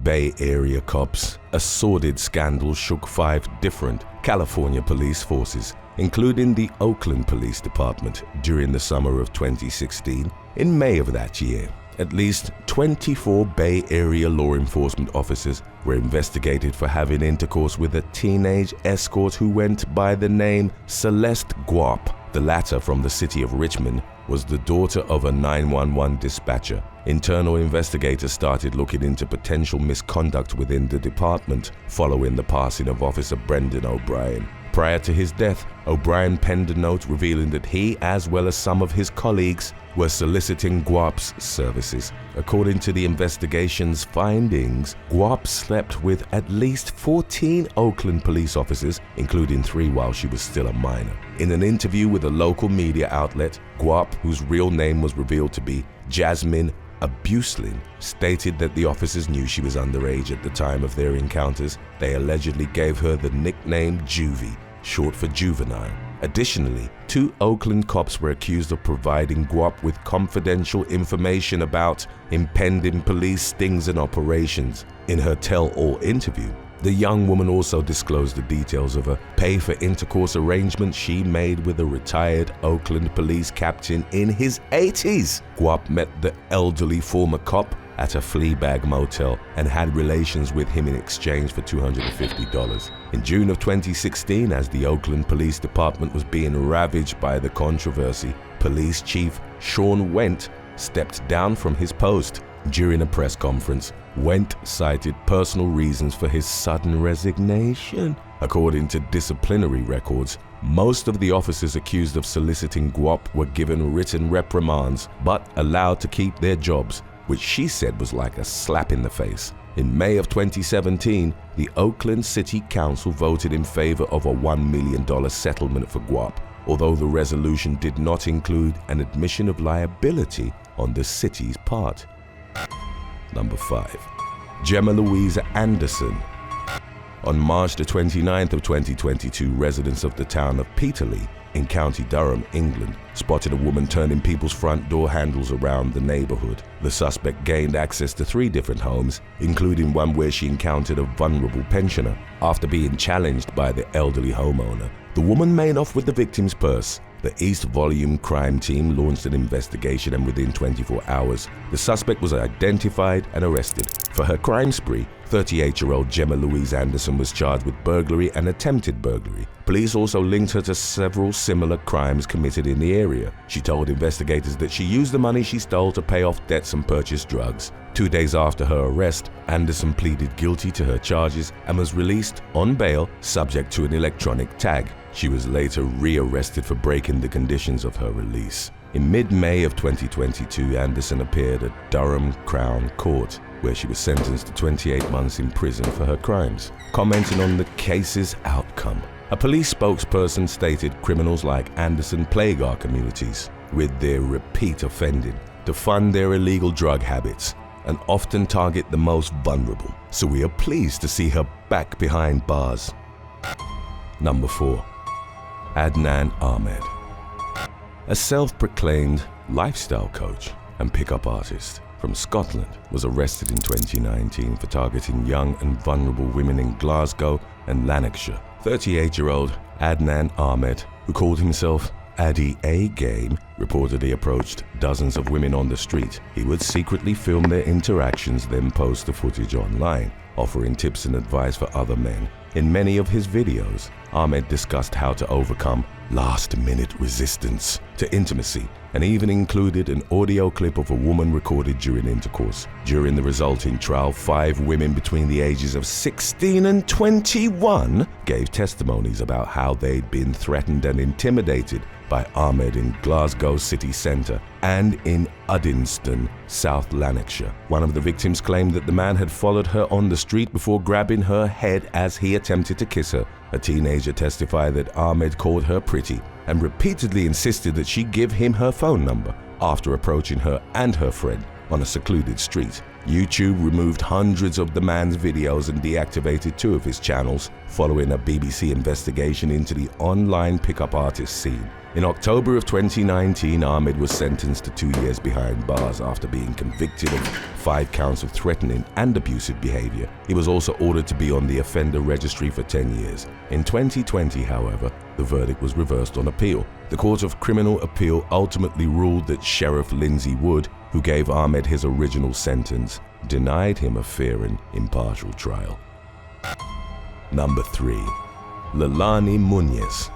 Bay Area cops, a sordid scandal shook 5 different California police forces, including the Oakland Police Department, during the summer of 2016. In May of that year, at least 24 Bay Area law enforcement officers were investigated for having intercourse with a teenage escort who went by the name Celeste Guap. The latter, from the city of Richmond, was the daughter of a 911 dispatcher. Internal investigators started looking into potential misconduct within the department following the passing of Officer Brendan O'Brien. Prior to his death, O'Brien penned a note revealing that he, as well as some of his colleagues, were soliciting Guap's services. According to the investigation's findings, Guap slept with at least 14 Oakland police officers, including 3 while she was still a minor. In an interview with a local media outlet, Guap, whose real name was revealed to be Jasmine Abuslin, stated that the officers knew she was underage at the time of their encounters. They allegedly gave her the nickname Juvie, short for juvenile. Additionally, 2 Oakland cops were accused of providing Guap with confidential information about impending police stings and operations. In her tell-all interview, the young woman also disclosed the details of a pay-for-intercourse arrangement she made with a retired Oakland police captain in his 80s. Guap met the elderly former cop at a Fleabag motel and had relations with him in exchange for $250. In June of 2016, as the Oakland Police Department was being ravaged by the controversy, Police Chief Sean Went stepped down from his post. During a press conference, Went cited personal reasons for his sudden resignation. According to disciplinary records, most of the officers accused of soliciting Guap were given written reprimands but allowed to keep their jobs, which she said was like a slap in the face. In May of 2017, the Oakland City Council voted in favor of a $1 million settlement for Guap, although the resolution did not include an admission of liability on the city's part. Number 5. Gemma Louise Anderson. On March the 29th of 2022, residents of the town of Peterlee in County Durham, England, spotted a woman turning people's front door handles around the neighborhood. The suspect gained access to 3 different homes, including one where she encountered a vulnerable pensioner. After being challenged by the elderly homeowner, the woman made off with the victim's purse. The East Volume crime team launched an investigation, and within 24 hours, the suspect was identified and arrested. For her crime spree, 38-year-old Gemma Louise Anderson was charged with burglary and attempted burglary. Police also linked her to several similar crimes committed in the area. She told investigators that she used the money she stole to pay off debts and purchase drugs. 2 days after her arrest, Anderson pleaded guilty to her charges and was released on bail, subject to an electronic tag. She was later re-arrested for breaking the conditions of her release. In mid-May of 2022, Anderson appeared at Durham Crown Court, where she was sentenced to 28 months in prison for her crimes. Commenting on the case's outcome, a police spokesperson stated criminals like Anderson plague our communities with their repeat offending to fund their illegal drug habits and often target the most vulnerable. So we are pleased to see her back behind bars. Number 4. Adnan Ahmed. A self-proclaimed lifestyle coach and pickup artist from Scotland, was arrested in 2019 for targeting young and vulnerable women in Glasgow and Lanarkshire. 38-year-old Adnan Ahmed, who called himself Addy A Game, reportedly approached dozens of women on the street. He would secretly film their interactions, then post the footage online, offering tips and advice for other men. In many of his videos, Ahmed discussed how to overcome last-minute resistance to intimacy, and even included an audio clip of a woman recorded during intercourse. During the resulting trial, 5 women between the ages of 16 and 21 gave testimonies about how they'd been threatened and intimidated by Ahmed in Glasgow city centre and in Uddingston, South Lanarkshire. One of the victims claimed that the man had followed her on the street before grabbing her head as he attempted to kiss her. A teenager testified that Ahmed called her pretty and repeatedly insisted that she give him her phone number. After approaching her and her friend, on a secluded street. YouTube removed hundreds of the man's videos and deactivated 2 of his channels following a BBC investigation into the online pickup artist scene. In October of 2019, Ahmed was sentenced to 2 years behind bars after being convicted of 5 counts of threatening and abusive behavior. He was also ordered to be on the offender registry for 10 years. In 2020, however, the verdict was reversed on appeal. The Court of Criminal Appeal ultimately ruled that Sheriff Lindsay Wood, who gave Ahmed his original sentence, denied him a fair and impartial trial. Number 3. Leilani Muñez.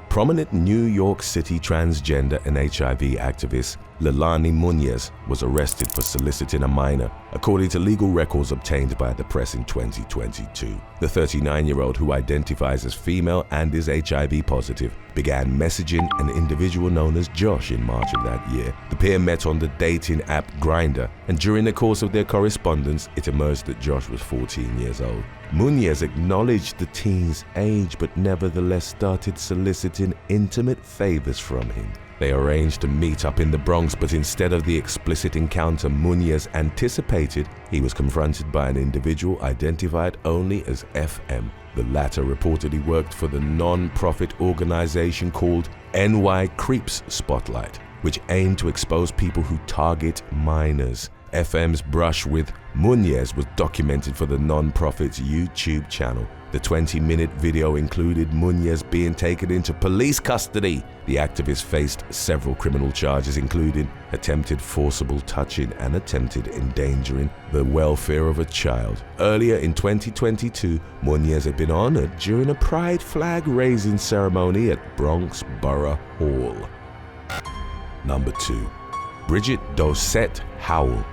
Prominent New York City transgender and HIV activist Leilani Muñez was arrested for soliciting a minor, according to legal records obtained by the press in 2022. The 39-year-old, who identifies as female and is HIV positive, began messaging an individual known as Josh in March of that year. The pair met on the dating app Grindr, and during the course of their correspondence, it emerged that Josh was 14 years old. Muñez acknowledged the teen's age, but nevertheless started soliciting intimate favors from him. They arranged to meet up in the Bronx, but instead of the explicit encounter Muñez anticipated, he was confronted by an individual identified only as FM. The latter reportedly worked for the non-profit organization called NY Creeps Spotlight, which aimed to expose people who target minors. FM's brush with Muñez was documented for the non-profit's YouTube channel. The 20-minute video included Muñez being taken into police custody. The activist faced several criminal charges, including attempted forcible touching and attempted endangering the welfare of a child. Earlier in 2022, Muñez had been honored during a pride flag raising ceremony at Bronx Borough Hall. Number 2. Bridget Dosette Howell.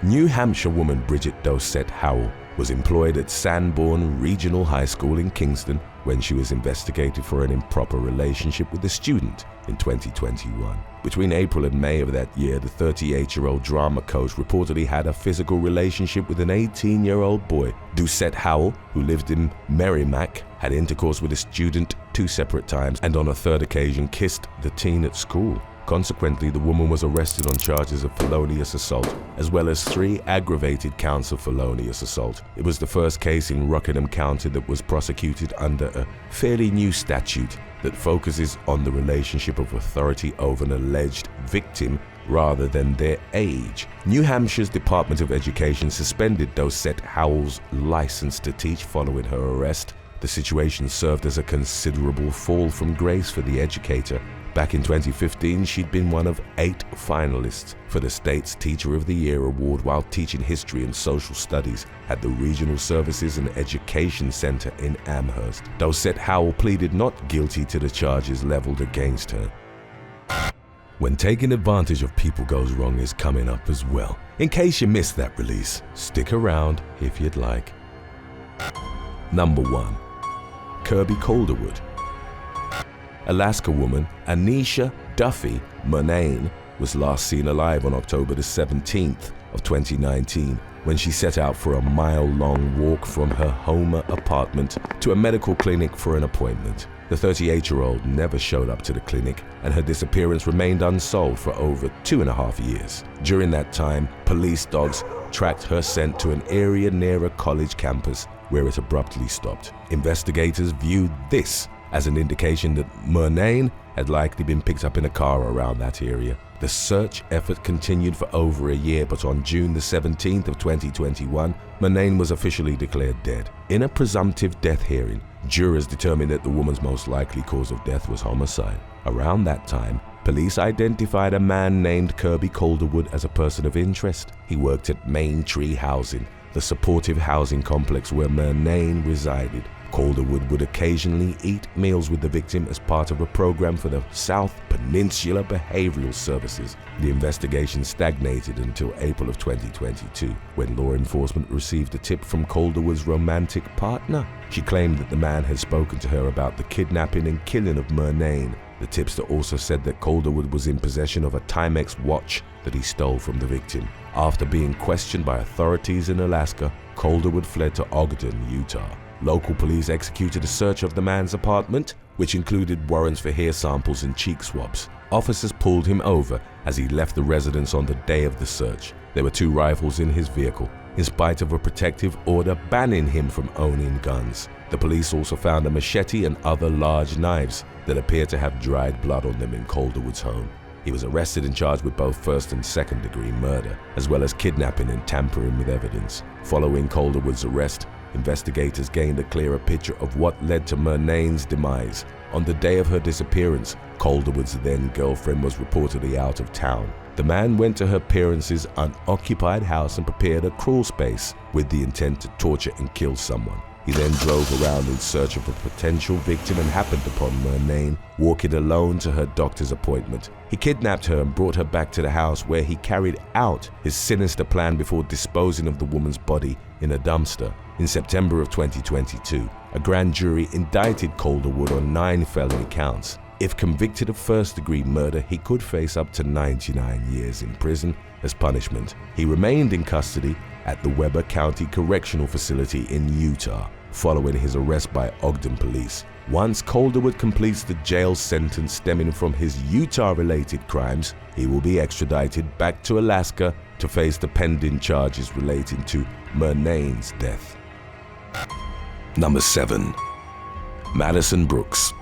New Hampshire woman Bridget Dosette Howell was employed at Sanborn Regional High School in Kingston when she was investigated for an improper relationship with a student in 2021. Between April and May of that year, the 38-year-old drama coach reportedly had a physical relationship with an 18-year-old boy. Dosette Howell, who lived in Merrimack, had intercourse with a student 2 separate times and on a 3rd occasion kissed the teen at school. Consequently, the woman was arrested on charges of felonious assault, as well as 3 aggravated counts of felonious assault. It was the first case in Rockingham County that was prosecuted under a fairly new statute that focuses on the relationship of authority over an alleged victim rather than their age. New Hampshire's Department of Education suspended Dosette Howell's license to teach following her arrest. The situation served as a considerable fall from grace for the educator. Back in 2015, she'd been one of 8 finalists for the state's Teacher of the Year award while teaching history and social studies at the Regional Services and Education Center in Amherst. Dosette Howell pleaded not guilty to the charges leveled against her. When taking advantage of people goes wrong is coming up as well. In case you missed that release, stick around if you'd like. Number 1. Kirby Calderwood. Alaska woman Anisha Duffy Murnane was last seen alive on October the 17th of 2019 when she set out for a mile-long walk from her Homer apartment to a medical clinic for an appointment. The 38-year-old never showed up to the clinic, and her disappearance remained unsolved for over 2.5 years. During that time, police dogs tracked her scent to an area near a college campus where it abruptly stopped. Investigators viewed this as an indication that Murnane had likely been picked up in a car around that area. The search effort continued for over a year, but on June the 17th of 2021, Murnane was officially declared dead. In a presumptive death hearing, jurors determined that the woman's most likely cause of death was homicide. Around that time, police identified a man named Kirby Calderwood as a person of interest. He worked at Main Tree Housing, the supportive housing complex where Murnane resided. Calderwood would occasionally eat meals with the victim as part of a program for the South Peninsula Behavioral Services. The investigation stagnated until April of 2022, when law enforcement received a tip from Calderwood's romantic partner. She claimed that the man had spoken to her about the kidnapping and killing of Murnane. The tipster also said that Calderwood was in possession of a Timex watch that he stole from the victim. After being questioned by authorities in Alaska, Calderwood fled to Ogden, Utah. Local police executed a search of the man's apartment, which included warrants for hair samples and cheek swabs. officers pulled him over as he left the residence on the day of the search. There were 2 rifles in his vehicle, in spite of a protective order banning him from owning guns. The police also found a machete and other large knives that appeared to have dried blood on them in Calderwood's home. He was arrested and charged with both first and second-degree murder, as well as kidnapping and tampering with evidence. Following Calderwood's arrest, investigators gained a clearer picture of what led to Murnane's demise. On the day of her disappearance, Calderwood's then-girlfriend was reportedly out of town. The man went to her parents' unoccupied house and prepared a crawl space with the intent to torture and kill someone. He then drove around in search of a potential victim and happened upon Murnane walking alone to her doctor's appointment. He kidnapped her and brought her back to the house, where he carried out his sinister plan before disposing of the woman's body in a dumpster. In September of 2022, a grand jury indicted Calderwood on 9 felony counts. If convicted of first-degree murder, he could face up to 99 years in prison as punishment. He remained in custody at the Weber County Correctional Facility in Utah, following his arrest by Ogden police. Once Calderwood completes the jail sentence stemming from his Utah-related crimes, he will be extradited back to Alaska to face the pending charges relating to Murnane's death. Number 7. Madison Brooks.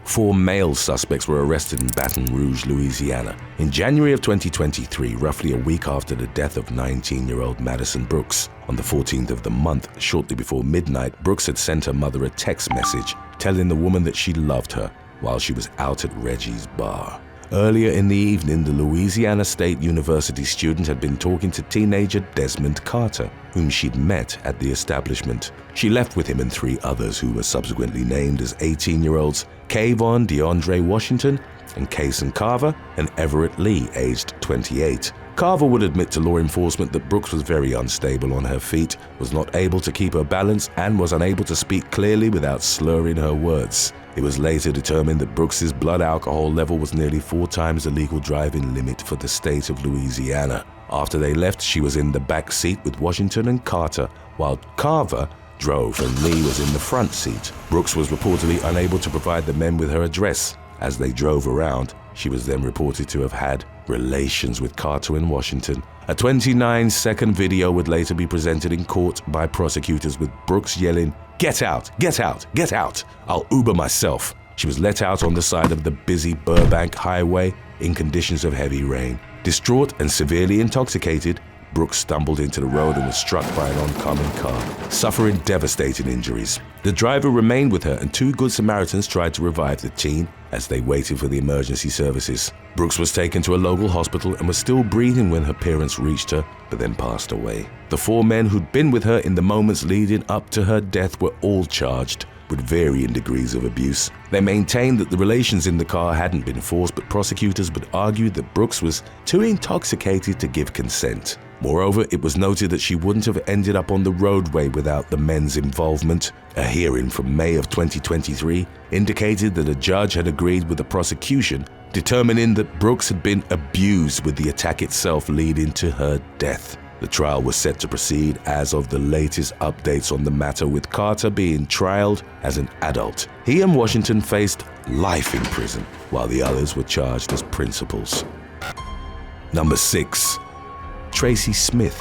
4 male suspects were arrested in Baton Rouge, Louisiana. In January of 2023, roughly a week after the death of 19-year-old Madison Brooks. On the 14th of the month, shortly before midnight, Brooks had sent her mother a text message telling the woman that she loved her while she was out at Reggie's bar. Earlier in the evening, the Louisiana State University student had been talking to teenager Desmond Carter, whom she'd met at the establishment. She left with him and 3 others who were subsequently named as 18-year-olds Kayvon DeAndre Washington and Kaysen Carver and Everett Lee, aged 28. Carver would admit to law enforcement that Brooks was very unstable on her feet, was not able to keep her balance, and was unable to speak clearly without slurring her words. It was later determined that Brooks's blood alcohol level was nearly 4 times the legal driving limit for the state of Louisiana. After they left, she was in the back seat with Washington and Carter, while Carver drove and Lee was in the front seat. Brooks was reportedly unable to provide the men with her address. As they drove around, she was then reported to have had relations with Carter and Washington. A 29-second video would later be presented in court by prosecutors with Brooks yelling, "Get out, get out, get out, I'll Uber myself." She was let out on the side of the busy Burbank highway in conditions of heavy rain. Distraught and severely intoxicated, Brooks stumbled into the road and was struck by an oncoming car, suffering devastating injuries. The driver remained with her, and 2 Good Samaritans tried to revive the teen as they waited for the emergency services. Brooks was taken to a local hospital and was still breathing when her parents reached her, but then passed away. The 4 men who'd been with her in the moments leading up to her death were all charged with varying degrees of abuse. They maintained that the relations in the car hadn't been forced, but prosecutors would argue that Brooks was too intoxicated to give consent. Moreover, it was noted that she wouldn't have ended up on the roadway without the men's involvement. A hearing from May of 2023 indicated that a judge had agreed with the prosecution, determining that Brooks had been abused, with the attack itself leading to her death. The trial was set to proceed as of the latest updates on the matter, with Carter being trialed as an adult. He and Washington faced life in prison, while the others were charged as principals. Number 6. Tracy Smith.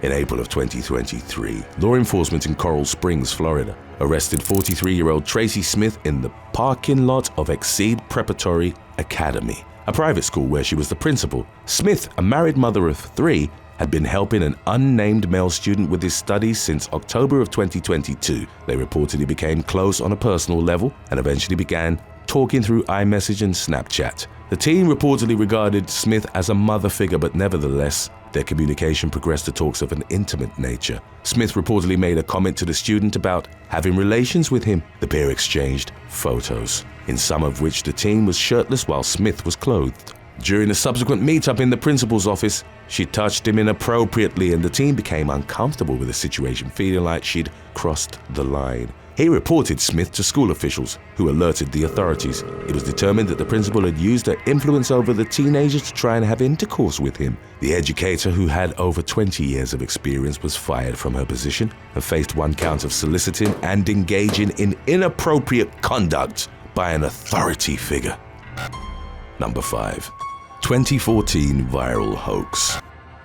In April of 2023, law enforcement in Coral Springs, Florida, arrested 43-year-old Tracy Smith in the parking lot of Exceed Preparatory Academy, a private school where she was the principal. Smith, a married mother of 3, had been helping an unnamed male student with his studies since October of 2022. They reportedly became close on a personal level and eventually began talking through iMessage and Snapchat. The teen reportedly regarded Smith as a mother figure, but nevertheless, their communication progressed to talks of an intimate nature. Smith reportedly made a comment to the student about having relations with him. The pair exchanged photos, in some of which the teen was shirtless while Smith was clothed. During a subsequent meetup in the principal's office, she touched him inappropriately, and the teen became uncomfortable with the situation, feeling like she'd crossed the line. He reported Smith to school officials, who alerted the authorities. It was determined that the principal had used her influence over the teenager to try and have intercourse with him. The educator, who had over 20 years of experience, was fired from her position and faced 1 count of soliciting and engaging in inappropriate conduct by an authority figure. Number 5. 2014 viral hoax.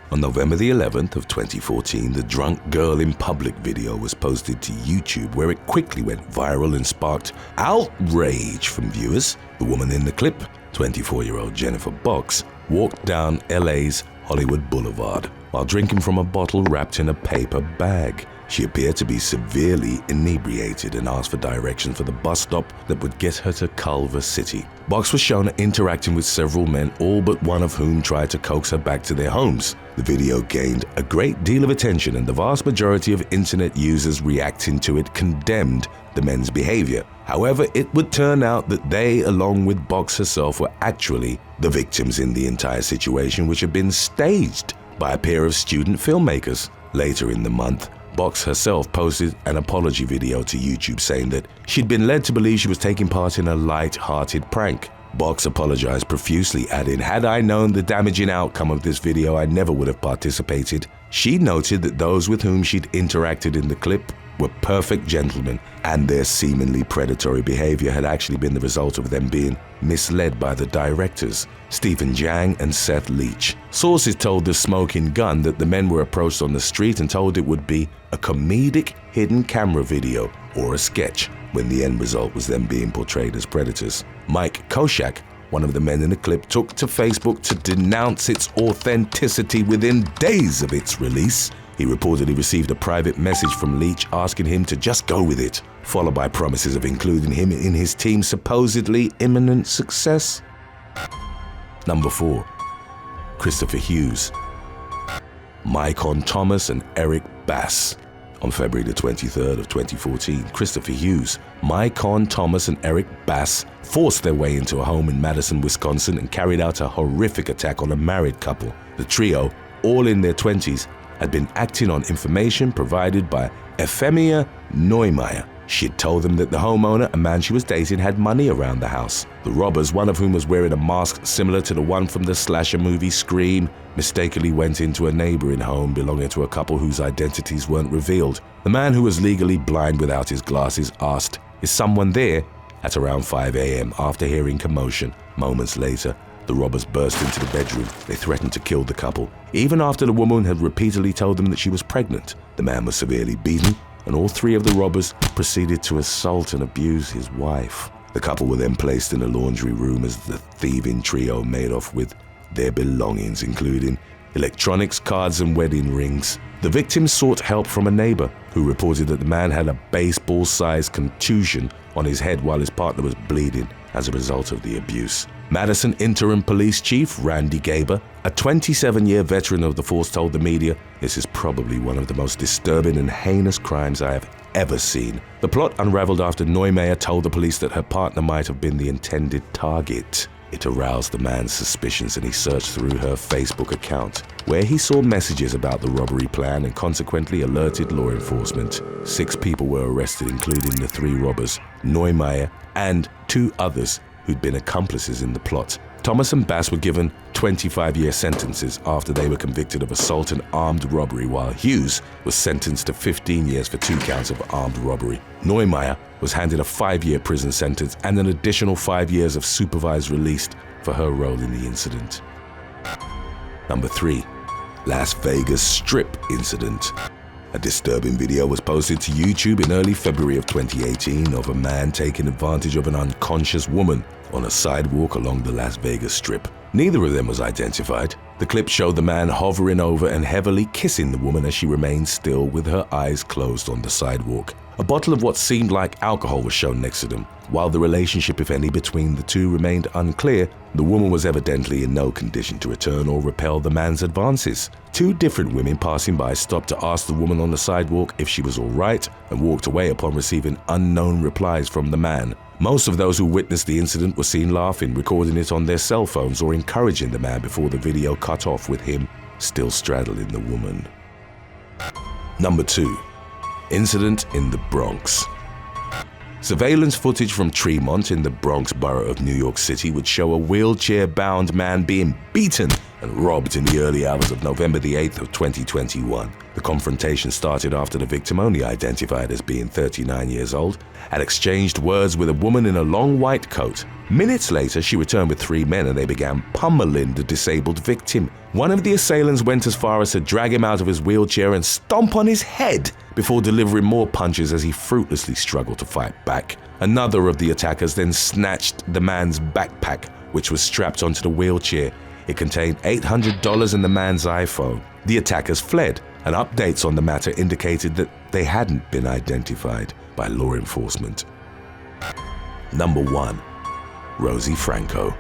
On November the 11th of 2014, the drunk girl in public video was posted to YouTube, where it quickly went viral and sparked outrage from viewers. The woman in the clip, 24-year-old Jennifer Box, walked down LA's Hollywood Boulevard while drinking from a bottle wrapped in a paper bag. She appeared to be severely inebriated and asked for directions for the bus stop that would get her to Culver City. Box was shown interacting with several men, all but one of whom tried to coax her back to their homes. The video gained a great deal of attention, and the vast majority of internet users reacting to it condemned the men's behavior. However, it would turn out that they, along with Box herself, were actually the victims in the entire situation, which had been staged by a pair of student filmmakers. Later in the month, Box herself posted an apology video to YouTube saying that she'd been led to believe she was taking part in a light-hearted prank. Box apologized profusely, adding, "Had I known the damaging outcome of this video, I never would have participated." She noted that those with whom she'd interacted in the clip were perfect gentlemen, and their seemingly predatory behavior had actually been the result of them being misled by the directors, Stephen Jang and Seth Leach. Sources told the Smoking Gun that the men were approached on the street and told it would be a comedic hidden camera video or a sketch, when the end result was them being portrayed as predators. Mike Koshak, one of the men in the clip, took to Facebook to denounce its authenticity within days of its release. He reportedly received a private message from Leach asking him to just go with it, followed by promises of including him in his team's supposedly imminent success. Number 4. Christopher Hughes. Mycon Thomas and Eric Bass. On February the 23rd of 2014, Christopher Hughes, Mycon Thomas and Eric Bass forced their way into a home in Madison, Wisconsin and carried out a horrific attack on a married couple. The trio, all in their 20s, had been acting on information provided by Euphemia Neumeier. She had told them that the homeowner, a man she was dating, had money around the house. The robbers, one of whom was wearing a mask similar to the one from the slasher movie Scream, mistakenly went into a neighboring home belonging to a couple whose identities weren't revealed. The man, who was legally blind without his glasses, asked, "Is someone there?" at around 5 a.m. after hearing commotion. Moments later, the robbers burst into the bedroom. They threatened to kill the couple. Even after the woman had repeatedly told them that she was pregnant, the man was severely beaten, and all three of the robbers proceeded to assault and abuse his wife. The couple were then placed in a laundry room as the thieving trio made off with their belongings, including electronics, cards, and wedding rings. The victims sought help from a neighbor, who reported that the man had a baseball-sized contusion on his head while his partner was bleeding as a result of the abuse. Madison Interim Police Chief Randy Gaber, a 27-year veteran of the force, told the media, "This is probably one of the most disturbing and heinous crimes I have ever seen." The plot unraveled after Neumeier told the police that her partner might have been the intended target. It aroused the man's suspicions, and he searched through her Facebook account, where he saw messages about the robbery plan and consequently alerted law enforcement. 6 people were arrested, including the 3 robbers, Neumeier, and 2 others who'd been accomplices in the plot. Thomas and Bass were given 25-year sentences after they were convicted of assault and armed robbery, while Hughes was sentenced to 15 years for 2 counts of armed robbery. Neumeier was handed a 5-year prison sentence and an additional 5 years of supervised release for her role in the incident. Number 3. Las Vegas Strip Incident. A disturbing video was posted to YouTube in early February of 2018 of a man taking advantage of an unconscious woman on a sidewalk along the Las Vegas Strip. Neither of them was identified. The clip showed the man hovering over and heavily kissing the woman as she remained still with her eyes closed on the sidewalk. A bottle of what seemed like alcohol was shown next to them. While the relationship, if any, between the two remained unclear, the woman was evidently in no condition to return or repel the man's advances. 2 different women passing by stopped to ask the woman on the sidewalk if she was all right and walked away upon receiving unknown replies from the man. Most of those who witnessed the incident were seen laughing, recording it on their cell phones, or encouraging the man before the video cut off with him still straddling the woman. Number 2. Incident in the Bronx. Surveillance footage from Tremont in the Bronx borough of New York City would show a wheelchair-bound man being beaten and robbed in the early hours of November the 8th of 2021. The confrontation started after the victim, only identified as being 39 years old, had exchanged words with a woman in a long white coat. Minutes later, she returned with 3 men and they began pummeling the disabled victim. One of the assailants went as far as to drag him out of his wheelchair and stomp on his head before delivering more punches as he fruitlessly struggled to fight back. Another of the attackers then snatched the man's backpack, which was strapped onto the wheelchair. It contained $800 and the man's iPhone. The attackers fled, and updates on the matter indicated that they hadn't been identified by law enforcement. Number 1. Rosie Franco.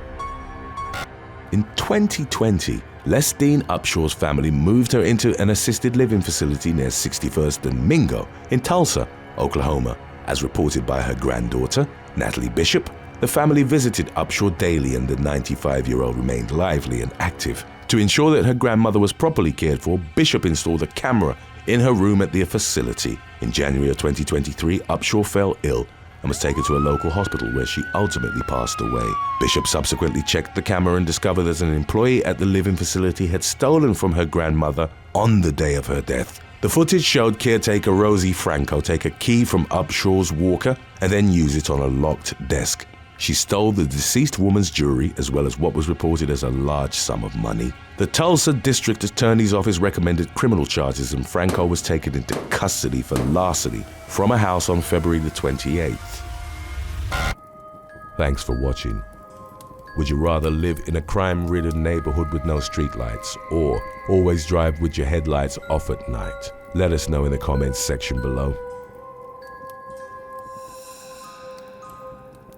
In 2020, Lesdine Upshaw's family moved her into an assisted living facility near 61st and Mingo in Tulsa, Oklahoma. As reported by her granddaughter, Natalie Bishop, the family visited Upshaw daily and the 95-year-old remained lively and active. To ensure that her grandmother was properly cared for, Bishop installed a camera in her room at the facility. In January of 2023, Upshaw fell ill and was taken to a local hospital where she ultimately passed away. Bishop subsequently checked the camera and discovered that an employee at the living facility had stolen from her grandmother on the day of her death. The footage showed caretaker Rosie Franco take a key from Upshaw's walker and then use it on a locked desk. She stole the deceased woman's jewelry as well as what was reported as a large sum of money. The Tulsa District Attorney's Office recommended criminal charges and Franco was taken into custody for larceny from a house on February the 28th. Thanks for watching. Would you rather live in a crime-ridden neighborhood with no streetlights or always drive with your headlights off at night? Let us know in the comments section below.